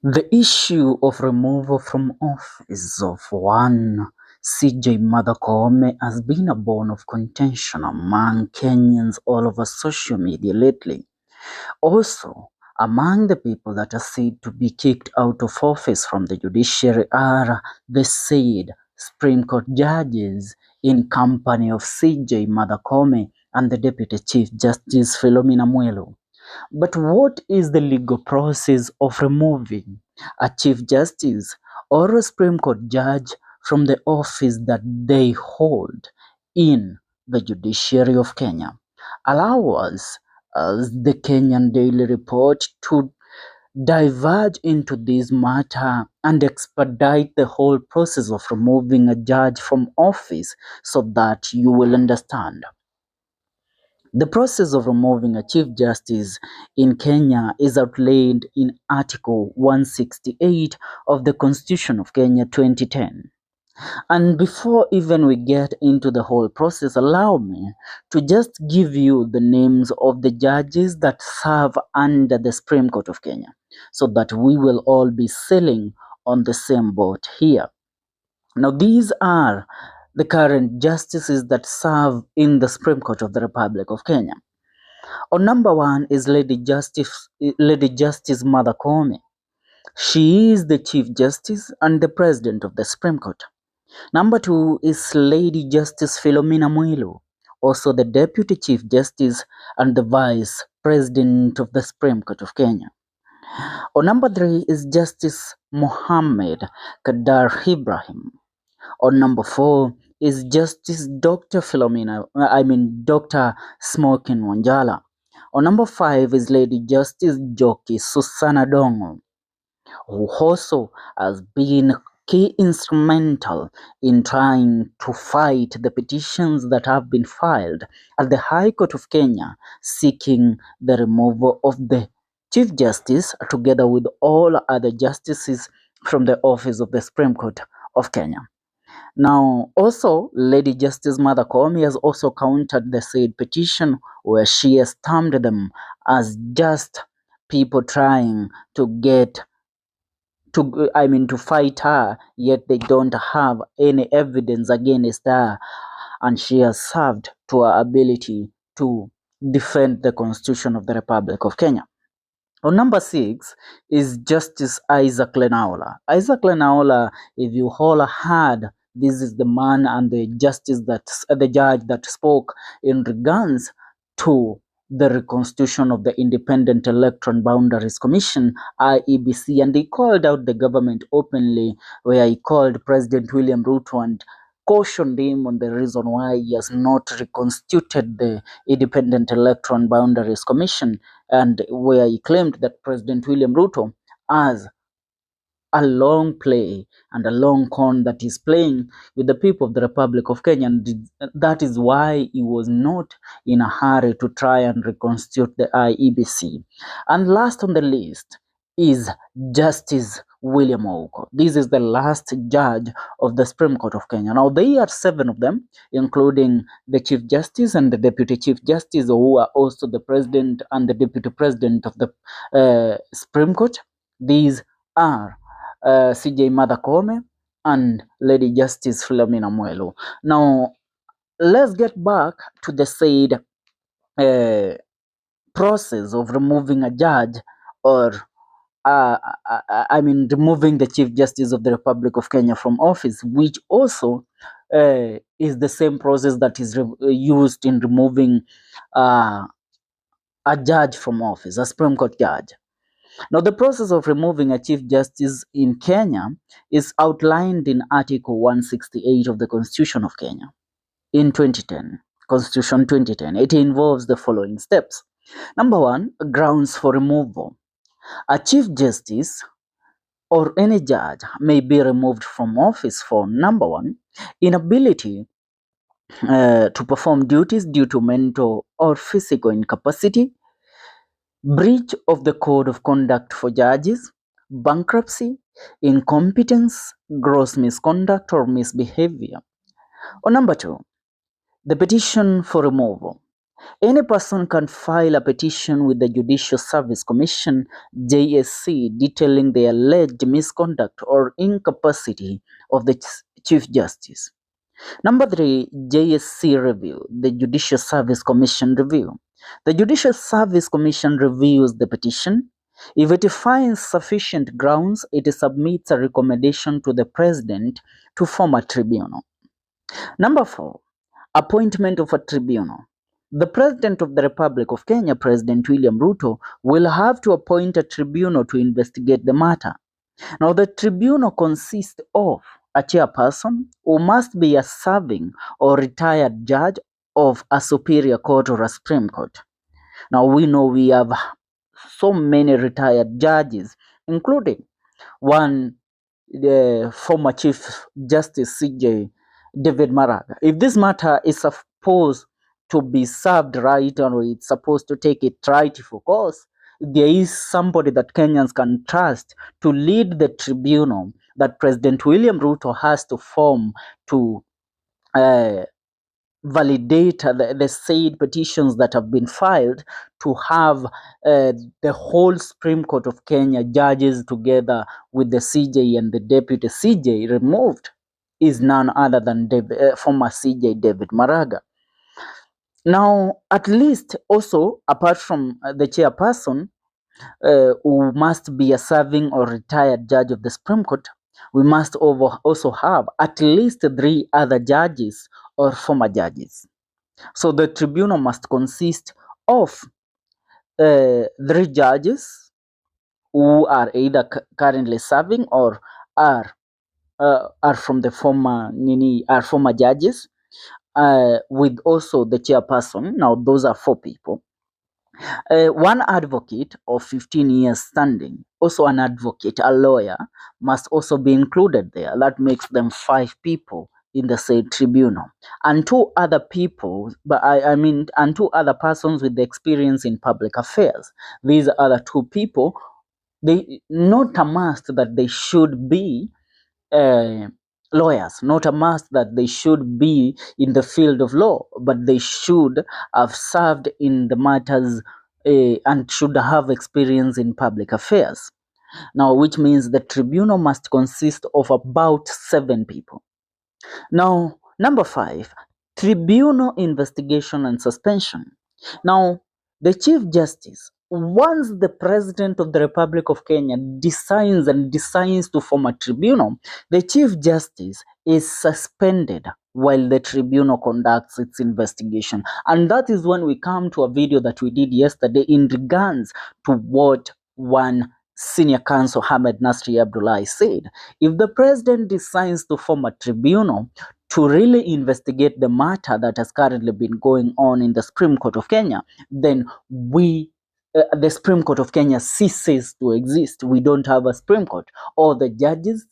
The issue of removal from office of one CJ Mother Koome has been a bone of contention among Kenyans all over social media lately. Also, among the people that are said to be kicked out of office from the judiciary are the said Supreme Court judges in company of CJ Mother Koome and the Deputy Chief Justice Philomena Mwilu. But what is the legal process of removing a Chief Justice or a Supreme Court judge from the office that they hold in the judiciary of Kenya? Allow us, as the Kenyan Daily Report, to diverge into this matter and expedite the whole process of removing a judge from office so that you will understand. The process of removing a Chief Justice in Kenya is outlined in Article 168 of the Constitution of Kenya 2010. And before even we get into the whole process, allow me to just give you the names of the judges that serve under the Supreme Court of Kenya, so that we will all be sailing on the same boat here. Now, these are the current justices that serve in the Supreme Court of the Republic of Kenya. On number one is Lady Justice Mother Koome. She is the Chief Justice and the President of the Supreme Court. Number two is Lady Justice Philomena Mwilu, also the Deputy Chief Justice and the Vice President of the Supreme Court of Kenya. On number three is Justice Mohammed Kadar Ibrahim. On number four is Justice Dr. Dr. Smokin Wanjala. On number five is Lady Justice Joki Susana Dongo, who also has been key instrumental in trying to fight the petitions that have been filed at the High Court of Kenya seeking the removal of the Chief Justice together with all other justices from the office of the Supreme Court of Kenya. Now, also, Lady Justice Mother Koome has also countered the said petition where she has termed them as just people trying to to fight her, yet they don't have any evidence against her, and she has served to her ability to defend the Constitution of the Republic of Kenya. On number six is Justice Isaac Lenaola. Isaac Lenaola, if you all heard, this is the man and the judge that spoke in regards to the reconstitution of the Independent Electoral Boundaries Commission, IEBC, and he called out the government openly, where he called President William Ruto and cautioned him on the reason why he has not reconstituted the Independent Electoral Boundaries Commission, and where he claimed that President William Ruto has a long play and a long con that he's playing with the people of the Republic of Kenya, and that is why he was not in a hurry to try and reconstitute the IEBC. And last on the list is Justice William Ouko. This is the last judge of the Supreme Court of Kenya. Now, there are 7 of them, including the Chief Justice and the Deputy Chief Justice, who are also the President and the Deputy President of the Supreme Court. These are CJ Mother Koome and Lady Justice Philomena Mwilu. Now, let's get back to the said process of removing a judge, or removing the Chief Justice of the Republic of Kenya from office, which also is the same process that is used in removing a judge from office, a Supreme Court judge. Now, the process of removing a Chief Justice in Kenya is outlined in Article 168 of the Constitution of Kenya in 2010, Constitution 2010. It involves the following steps. Number one, grounds for removal. A Chief Justice or any judge may be removed from office for, number one, inability to perform duties due to mental or physical incapacity, breach of the code of conduct for judges, bankruptcy, incompetence, gross misconduct or misbehavior. Or number two, the petition for removal. Any person can file a petition with the Judicial Service Commission (JSC) detailing the alleged misconduct or incapacity of the Chief Justice. Number 3, JSC review, the Judicial Service Commission review. The Judicial Service Commission reviews the petition. If it finds sufficient grounds, it submits a recommendation to the President to form a tribunal. Number 4, appointment of a tribunal. The President of the Republic of Kenya, President William Ruto, will have to appoint a tribunal to investigate the matter. Now, the tribunal consists of a chairperson who must be a serving or retired judge of a superior court or a Supreme Court. Now, we know we have so many retired judges, including one, the former Chief Justice CJ David Maraga. If this matter is supposed to be served right, or it's supposed to take it right for course, there is somebody that Kenyans can trust to lead the tribunal that President William Ruto has to form to validate the said petitions that have been filed, to have the whole Supreme Court of Kenya judges together with the CJ and the deputy CJ removed, is none other than former CJ David Maraga. Now, at least also, apart from the chairperson, who must be a serving or retired judge of the Supreme Court, we must also have at least 3 other judges or former judges. So the tribunal must consist of 3 judges who are either currently serving or are from the former judges, with also the chairperson. Now those are 4 people. One advocate of 15 years standing, also an advocate, a lawyer, must also be included there. That makes them 5 people in the said tribunal, and 2 other people, and 2 other persons with the experience in public affairs. These other 2 people, they not a must that they should be lawyers, not a must that they should be in the field of law, but they should have served in the matters and should have experience in public affairs. Now, which means the tribunal must consist of about 7 people. Now, number 5, tribunal investigation and suspension. Now, the Chief Justice, once the President of the Republic of Kenya decides to form a tribunal, the Chief Justice is suspended while the tribunal conducts its investigation. And that is when we come to a video that we did yesterday in regards to what one Senior Counsel Ahmed Nasri Abdullahi said. If the President decides to form a tribunal to really investigate the matter that has currently been going on in the Supreme Court of Kenya, then the Supreme Court of Kenya ceases to exist. We don't have a Supreme Court. All the judges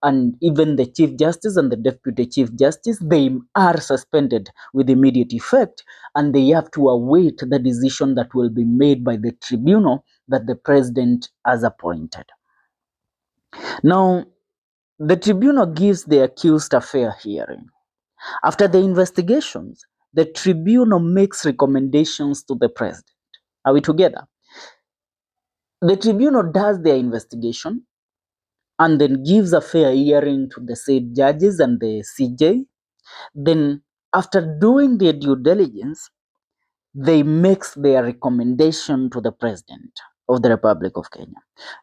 and even the Chief Justice and the Deputy Chief Justice, they are suspended with immediate effect, and they have to await the decision that will be made by the tribunal that the President has appointed. Now, the tribunal gives the accused a fair hearing. After the investigations, the tribunal makes recommendations to the President. Are we together? The tribunal does their investigation and then gives a fair hearing to the said judges and the CJ. Then, after doing their due diligence, they make their recommendation to the President of the Republic of Kenya.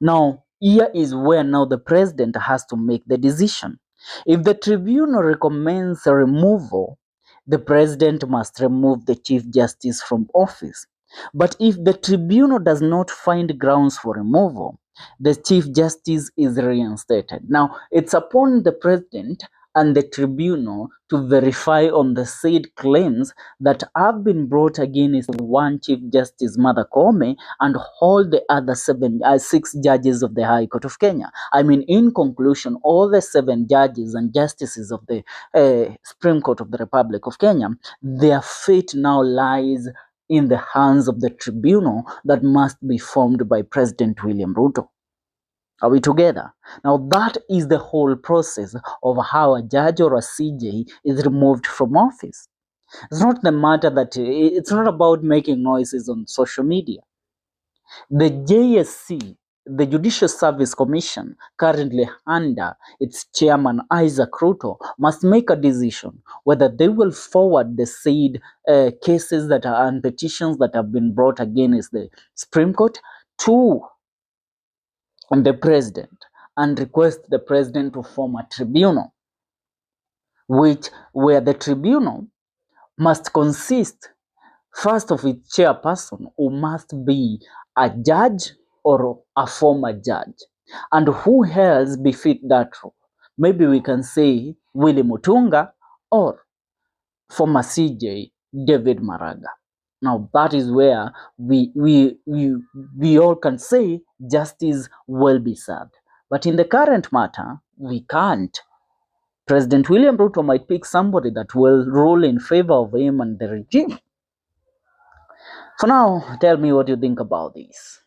Now, here is where now the President has to make the decision. If the tribunal recommends a removal, the President must remove the Chief Justice from office. But if the tribunal does not find grounds for removal, the Chief Justice is reinstated. Now, it's upon the President and the tribunal to verify on the said claims that have been brought against one Chief Justice, Mother Koome, and all the other 6 judges of the High Court of Kenya. I mean, in conclusion, all the 7 judges and justices of the Supreme Court of the Republic of Kenya, their fate now lies in the hands of the tribunal that must be formed by President William Ruto. Are we together? Now, that is the whole process of how a judge or a CJ is removed from office. It's not the matter that it's not about making noises on social media. The JSC, the Judicial Service Commission, currently under its chairman Isaac Ruto, must make a decision whether they will forward the said cases that are and petitions that have been brought against the Supreme Court to the president and request the president to form a tribunal, where the tribunal must consist first of its chairperson, who must be a judge or a former judge. And who else befit that role? Maybe we can say Willy Mutunga or former CJ David Maraga. Now that is where we all can say justice will be served. But in the current matter, we can't. President William Ruto might pick somebody that will rule in favor of him and the regime. For now, tell me what you think about this.